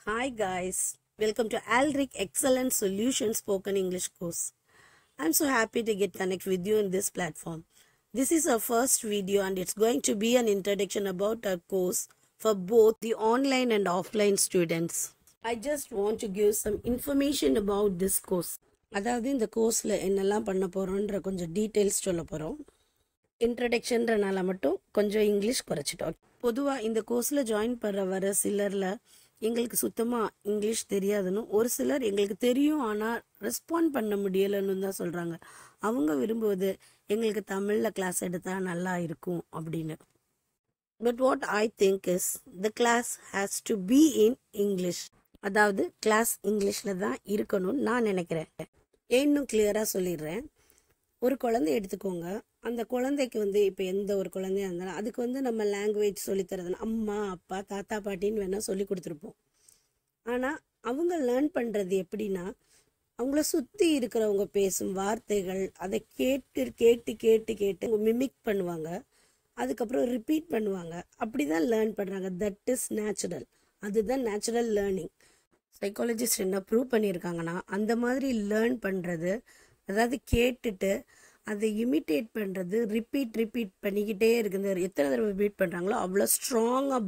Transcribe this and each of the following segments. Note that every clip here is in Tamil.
Hi guys, welcome to Alric Excellent Solution Spoken English course. I'm so happy to get connected with you in this platform. This is our first video and it's going to be an introduction about our course for both the online and offline students. I just want to give some information about this course. அதாவது இந்த கோர்ஸில் என்னெல்லாம் பண்ண போகிறோன்ற கொஞ்சம் டீட்டெயில்ஸ் சொல்ல போகிறோம். இன்ட்ரடக்ஷன்றனால மட்டும் கொஞ்சம் இங்கிலீஷ் குறைச்சிட்டோம். பொதுவாக இந்த கோர்ஸில் ஜாயின் பண்ண வர சிலரில் எங்களுக்கு சுத்தமாக இங்கிலீஷ் தெரியாதுன்னு, ஒரு சிலர் எங்களுக்கு தெரியும் ஆனால் ரெஸ்பாண்ட் பண்ண முடியலைன்னு தான் சொல்கிறாங்க. அவங்க விரும்புவது எங்களுக்கு தமிழில் கிளாஸ் எடுத்தால் நல்லா இருக்கும் அப்படின்னு. But what I think is the class has to be in English. அதாவது கிளாஸ் இங்கிலீஷில் தான் இருக்கணும்னு நான் நினைக்கிறேன். இன்னும் கிளியராக சொல்லிடுறேன். ஒரு குழந்தை எடுத்துக்கோங்க. அந்த குழந்தைக்கு இப்போ எந்த ஒரு குழந்தையா இருந்தாலும் அதுக்கு நம்ம லாங்குவேஜ் சொல்லித்தரதுன்னா அம்மா அப்பா தாத்தா பாட்டின்னு வேணால் சொல்லி கொடுத்துருப்போம். ஆனால் அவங்க லேர்ன் பண்ணுறது எப்படின்னா, அவங்கள சுற்றி இருக்கிறவங்க பேசும் வார்த்தைகள் அதை கேட்டு கேட்டு கேட்டு கேட்டு மிமிக் பண்ணுவாங்க, அதுக்கப்புறம் ரிப்பீட் பண்ணுவாங்க. அப்படி தான் லேர்ன் பண்ணுறாங்க. That is natural. அதுதான் நேச்சுரல் லேர்னிங். சைக்காலஜிஸ்ட் என்ன ப்ரூவ் பண்ணியிருக்காங்கன்னா, அந்த மாதிரி லேர்ன் பண்ணுறது, அதாவது கேட்டுட்டு அதை இமிட்டேட் பண்ணுறது, ரிப்பீட் பண்ணிக்கிட்டே இருக்குது. எத்தனை தடவை ரிப்பீட் பண்ணுறாங்களோ அவ்வளோ ஸ்ட்ராங்காக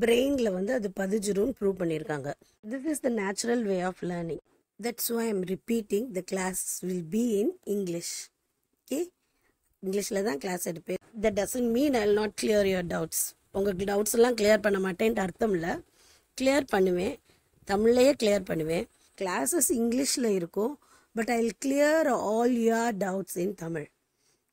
பிரெயினில் அது பதிஞ்சிரும்னு ப்ரூவ் பண்ணியிருக்காங்க. This is the natural way of learning. That's why I'm repeating the class will be in English. Okay, இங்கிலீஷில் தான் கிளாஸ் எடுப்பேன். That doesn't mean I will not clear your doubts. உங்களுக்கு டவுட்ஸ் எல்லாம் கிளியர் பண்ண மாட்டேன்ட்டு அர்த்தம் இல்லை. கிளியர் பண்ணுவேன், தமிழ்லையே கிளியர் பண்ணுவேன். கிளாஸஸ் இங்கிலீஷில் இருக்கும், but I will clear all your doubts இன் தமிழ்.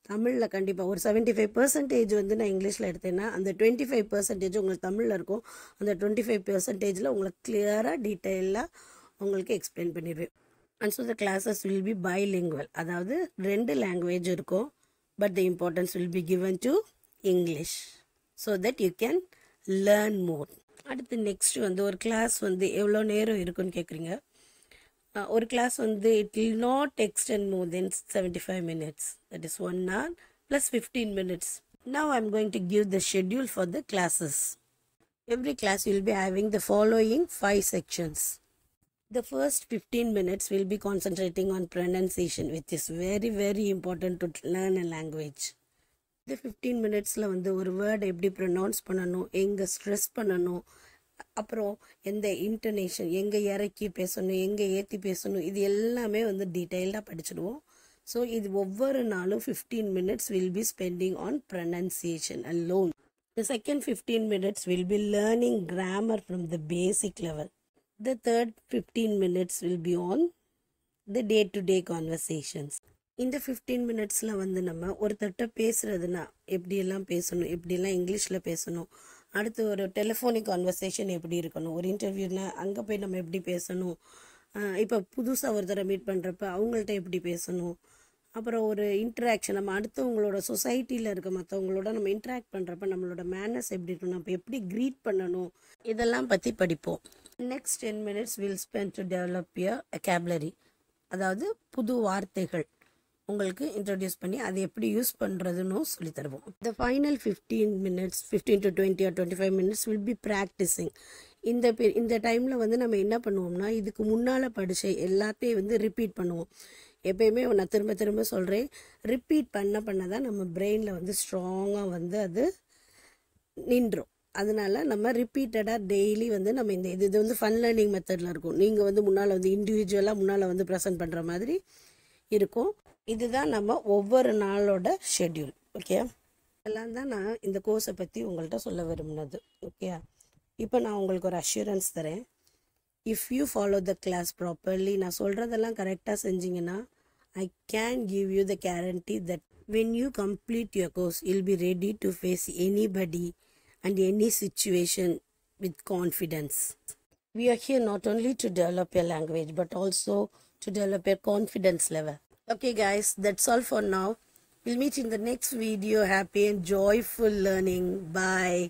தமிழில் கண்டிப்பாக ஒரு 75% நான் இங்கிலீஷில் எடுத்தேன்னா அந்த 25% உங்களுக்கு தமிழில் இருக்கும். அந்த 25% உங்களுக்கு கிளியராக டீட்டெயிலாக உங்களுக்கு எக்ஸ்பிளைன் பண்ணிடுவேன். And so the classes will be bilingual. அதாவது 2 லாங்குவேஜ் இருக்கும், but the importance will be given to English so that you can learn more. அடுத்து நெக்ஸ்ட் ஒரு கிளாஸ் எவ்வளோ நேரம் இருக்குன்னு கேட்குறீங்க. ஒரு class it will not extend more than 75 minutes. That is 1 hour plus 15 minutes. Now I am going to give the schedule for the classes. Every class will be having the following 5 sections. The first 15 minutes will be concentrating on pronunciation, which is very very important to learn a language. The 15 minutesல ஒரு வேர்ட் எப்படி ப்ரொனவுன்ஸ் பண்ணணும், எங்கே ஸ்ட்ரெஸ் பண்ணணும், அப்புறம் எந்த இன்டர்னேஷன், எங்கே இறக்கி பேசணும், எங்கே ஏற்றி பேசணும், இது எல்லாமே டீட்டெயில்டாக படிச்சிடுவோம். ஸோ இது ஒவ்வொரு நாளும் 15 minutes will be spending on pronunciation alone. The second 15 minutes will be learning grammar from the basic level. The third 15 minutes will be on the day-to-day conversations. இந்த 15 minutesல நம்ம ஒருத்தட்ட பேசுறதுன்னா எப்படியெல்லாம் பேசணும், எப்படியெல்லாம் இங்கிலீஷில் பேசணும், அடுத்து ஒரு டெலிஃபோனிக் கான்வர்சேஷன் எப்படி இருக்கணும், ஒரு இன்டர்வியூனா அங்கே போய் நம்ம எப்படி பேசணும், இப்போ புதுசாக ஒருத்தரை மீட் பண்ணுறப்ப அவங்கள்ட்ட எப்படி பேசணும், அப்புறம் ஒரு இன்ட்ராக்ஷன் நம்ம அடுத்தவங்களோட சொசைட்டியில் இருக்க மற்றவங்களோட நம்ம இன்ட்ராக்ட் பண்ணுறப்ப நம்மளோட மேனர்ஸ் எப்படி இருக்கணும், நம்ம எப்படி க்ரீட் பண்ணணும், இதெல்லாம் பற்றி படிப்போம். Next 10 minutes will spend to develop your vocabulary. அதாவது புது வார்த்தைகள் உங்களுக்கு இன்ட்ரடியூஸ் பண்ணி அதை எப்படி யூஸ் பண்ணுறதுன்னு சொல்லி தருவோம். The final 15 minutes 15 to 20 or 25 minutes will be practising. இந்த டைமில் நம்ம என்ன பண்ணுவோம்னா, இதுக்கு முன்னால் படித்த எல்லாத்தையும் ரிப்பீட் பண்ணுவோம். எப்பயுமே நான் திரும்ப திரும்ப சொல்கிறேன், ரிப்பீட் பண்ண தான் நம்ம பிரெயினில் ஸ்ட்ராங்காக அது நின்றோம். அதனால நம்ம ரிப்பீட்டடாக டெய்லி நம்ம இது ஃபன் லேர்னிங் மெத்தடில் இருக்கும். நீங்கள் முன்னால் இண்டிவிஜுவலாக முன்னால் ப்ரெசென்ட் பண்ணுற மாதிரி இருக்கும். இதுதான் நம்ம ஒவ்வொரு நாளோட ஷெட்யூல். ஓகே, எல்லாம் தான் நான் இந்த கோர்ஸை பற்றி உங்கள்கிட்ட சொல்ல விரும்பினது. ஓகே, இப்போ நான் உங்களுக்கு ஒரு அஷூரன்ஸ் தரேன். If you follow the class properly, நான் சொல்கிறதெல்லாம் கரெக்டாக செஞ்சீங்கன்னா, I can give you the guarantee that when you complete your course you'll be ready to face anybody and any situation with confidence. We are here not only to develop your language but also to develop your confidence level. Okay guys, that's all for now. We'll meet in the next video. Happy and joyful learning. Bye.